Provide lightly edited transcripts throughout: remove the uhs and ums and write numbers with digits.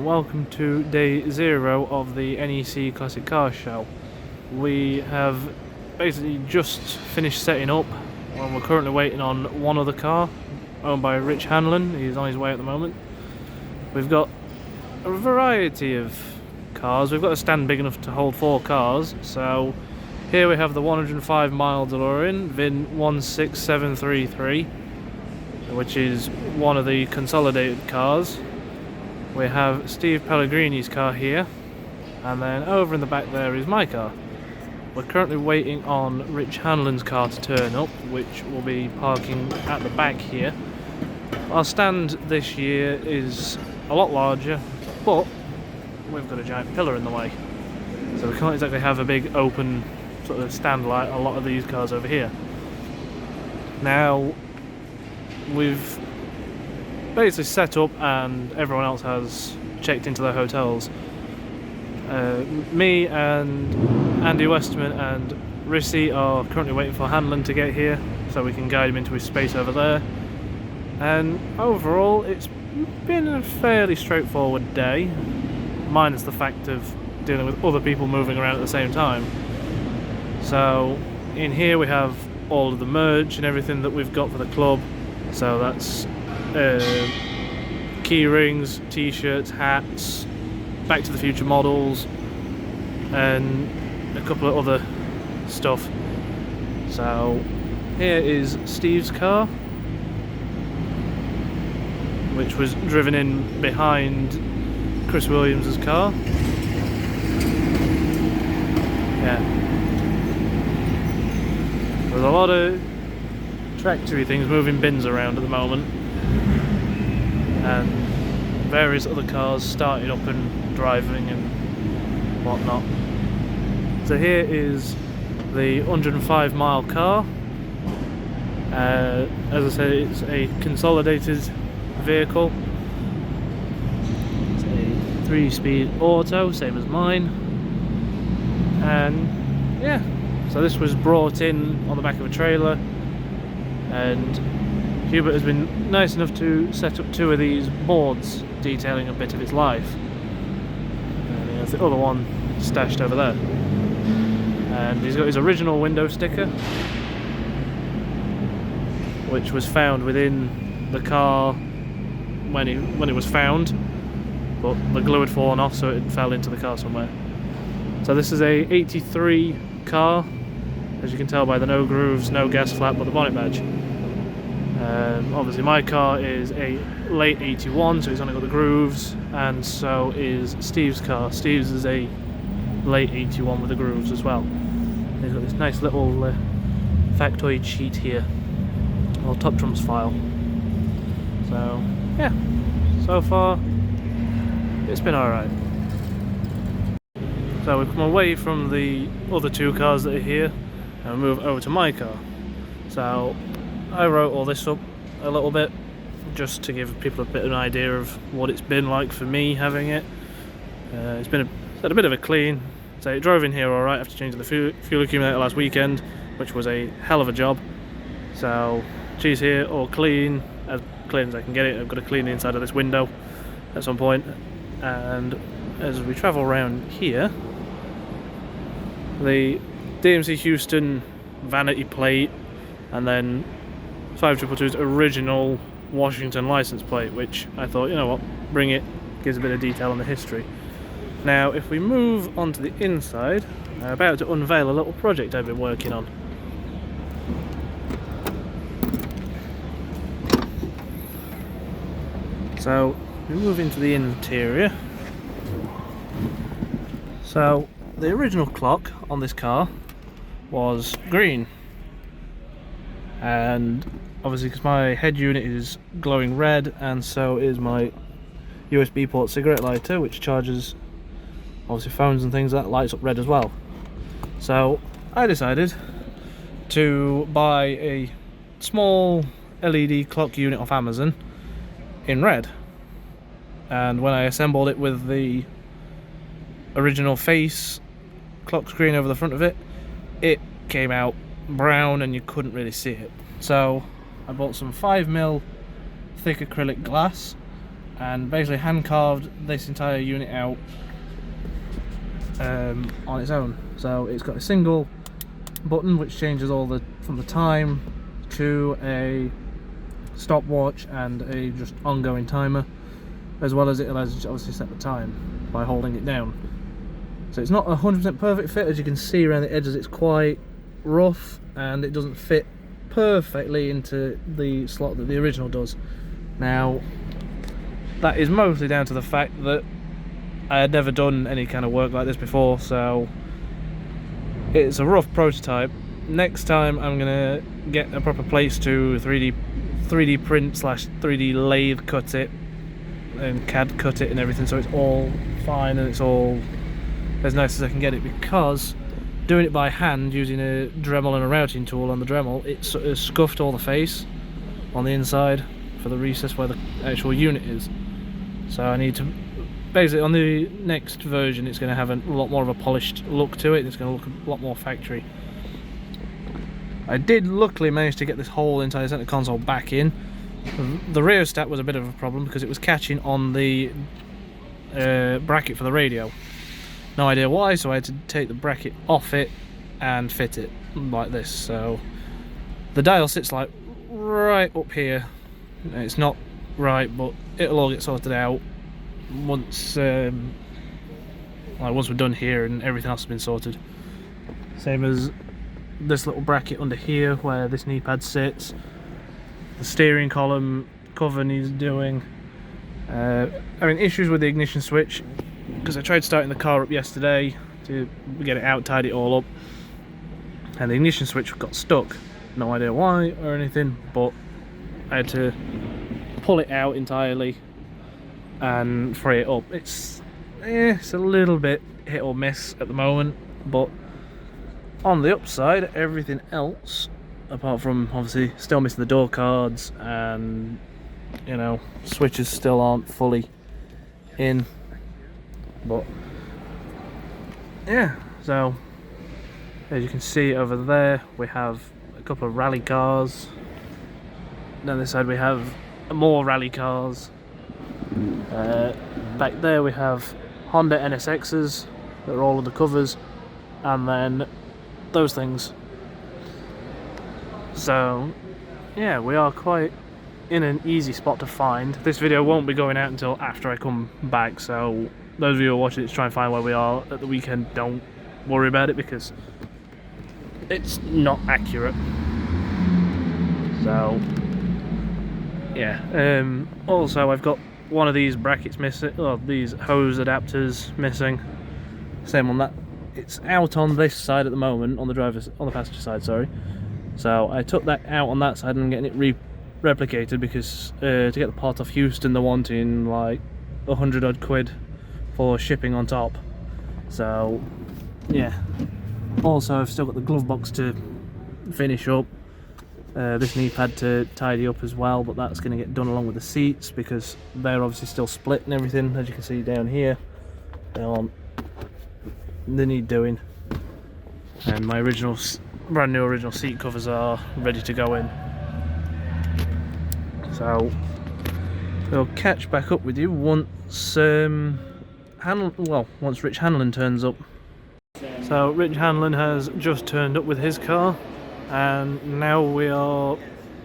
welcome to day 0 of the NEC Classic Car Show. We have basically just finished setting up and we're currently waiting on one other car owned by Rich Hanlon. He's on his way at the moment. We've got a variety of cars. We've got a stand big enough to hold 4 cars. So here we have the 105-mile DeLorean VIN 16733, which is one of the consolidated cars. We have Steve Pellegrini's car here, and then over in the back there is my car. We're currently waiting on Rich Hanlon's car to turn up, which will be parking at the back here. Our stand this year is a lot larger, but we've got a giant pillar in the way, so we can't exactly have a big open sort of stand like a lot of these cars over here. Now, we've basically set up and everyone else has checked into their hotels. Me and Andy Westerman and Rissy are currently waiting for Hanlon to get here so we can guide him into his space over there. And overall it's been a fairly straightforward day, minus the fact of dealing with other people moving around at the same time. So in here we have all of the merch and everything that we've got for the club. So that's key rings, t-shirts, hats, Back to the Future models, and a couple of other stuff. So here is Steve's car, which was driven in behind Chris Williams's car. Yeah, there's a lot of tractory things moving bins around at the moment, and various other cars starting up and driving and whatnot. So here is the 105-mile car. As I said, it's a consolidated vehicle. It's a 3-speed auto, same as mine. And yeah, so this was brought in on the back of a trailer, and Hubert has been nice enough to set up 2 of these boards detailing a bit of its life. And he has the other one stashed over there. And he's got his original window sticker, which was found within the car when it was found, but the glue had fallen off, so it fell into the car somewhere. So this is a 83 car, as you can tell by the no grooves, no gas flap, but the bonnet badge. Obviously my car is a late 81, so he's only got the grooves, and so is Steve's car. Steve's is a late 81 with the grooves as well. He's got this nice little factoid sheet here, a little top trumps file. So yeah, so far it's been alright. So we've come away from the other 2 cars that are here and move over to my car. So I wrote all this up a little bit just to give people a bit of an idea of what it's been like for me having it. It's had a bit of a clean. So it drove in here alright after changing the fuel accumulator last weekend, which was a hell of a job. So she's here all clean as I can get it. I've got to clean the inside of this window at some point. And as we travel around here, the DMC Houston vanity plate, and then 5222's original Washington license plate, which I thought, you know what, bring it, gives a bit of detail on the history. Now if we move on to the inside, I'm about to unveil a little project I've been working on. So we move into the interior. So the original clock on this car was green, and obviously because my head unit is glowing red, and so is my USB port cigarette lighter, which charges obviously phones and things, that lights up red as well. So I decided to buy a small LED clock unit off Amazon in red, and when I assembled it with the original face clock screen over the front of it, it came out brown and you couldn't really see it. So I bought some 5mm thick acrylic glass and basically hand carved this entire unit out on its own. So it's got a single button which changes all from the time to a stopwatch and a just ongoing timer, as well as it allows you to obviously set the time by holding it down. So it's not a 100% perfect fit. As you can see around the edges, it's quite rough and it doesn't fit perfectly into the slot that the original does. Now that is mostly down to the fact that I had never done any kind of work like this before, so it's a rough prototype. Next time I'm gonna get a proper place to 3D print / 3D lathe cut it and CAD cut it and everything, so it's all fine and it's all as nice as I can get it, because doing it by hand using a Dremel and a routing tool on the Dremel, it sort of scuffed all the face on the inside for the recess where the actual unit is. So I need to basically, on the next version, it's going to have a lot more of a polished look to it. It's going to look a lot more factory. I did luckily manage to get this whole entire center console back in. The rheostat was a bit of a problem because it was catching on the bracket for the radio. No idea why, so I had to take the bracket off it and fit it like this. So the dial sits like right up here. It's not right, but it'll all get sorted out once once we're done here and everything else has been sorted. Same as this little bracket under here where this knee pad sits. The steering column cover needs doing. Having issues with the ignition switch because I tried starting the car up yesterday to get it out, tidy it all up, and the ignition switch got stuck. No idea why or anything, but I had to pull it out entirely and free it up. It's a little bit hit or miss at the moment, but on the upside, everything else, apart from obviously still missing the door cards and, you know, switches still aren't fully in, but yeah. So as you can see over there, we have a couple of rally cars. Down this side we have more rally cars. Back there we have Honda NSXs that are all under covers, and then those things. So yeah, we are quite in an easy spot to find. This video won't be going out until after I come back, so those of you who are watching it to try and find where we are at the weekend, don't worry about it because it's not accurate. So yeah, also I've got one of these brackets missing, or these hose adapters missing. Same on that. It's out on this side at the moment, on the passenger side, sorry. So I took that out on that side and I'm getting it replicated because to get the part off Houston they're wanting like 100 odd quid for shipping on top. So yeah. Also I've still got the glove box to finish up. This knee pad to tidy up as well, but that's going to get done along with the seats because they're obviously still split and everything, as you can see down here. They need doing, and my brand new original seat covers are ready to go in. So we'll catch back up with you once once Rich Hanlon turns up. So Rich Hanlon has just turned up with his car, and now we are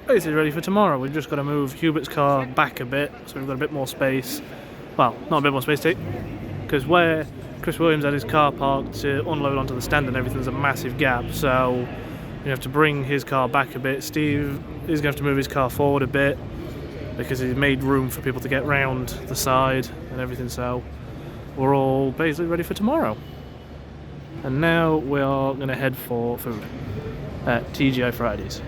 basically ready for tomorrow. We've just got to move Hubert's car back a bit, so we've got a bit more space. Well, not a bit more space, because where Chris Williams had his car parked to unload onto the stand and everything, there's a massive gap, so you have to bring his car back a bit. Steve is going to have to move his car forward a bit because he's made room for people to get round the side and everything, so we're all basically ready for tomorrow. And now we are going to head for food at TGI Fridays.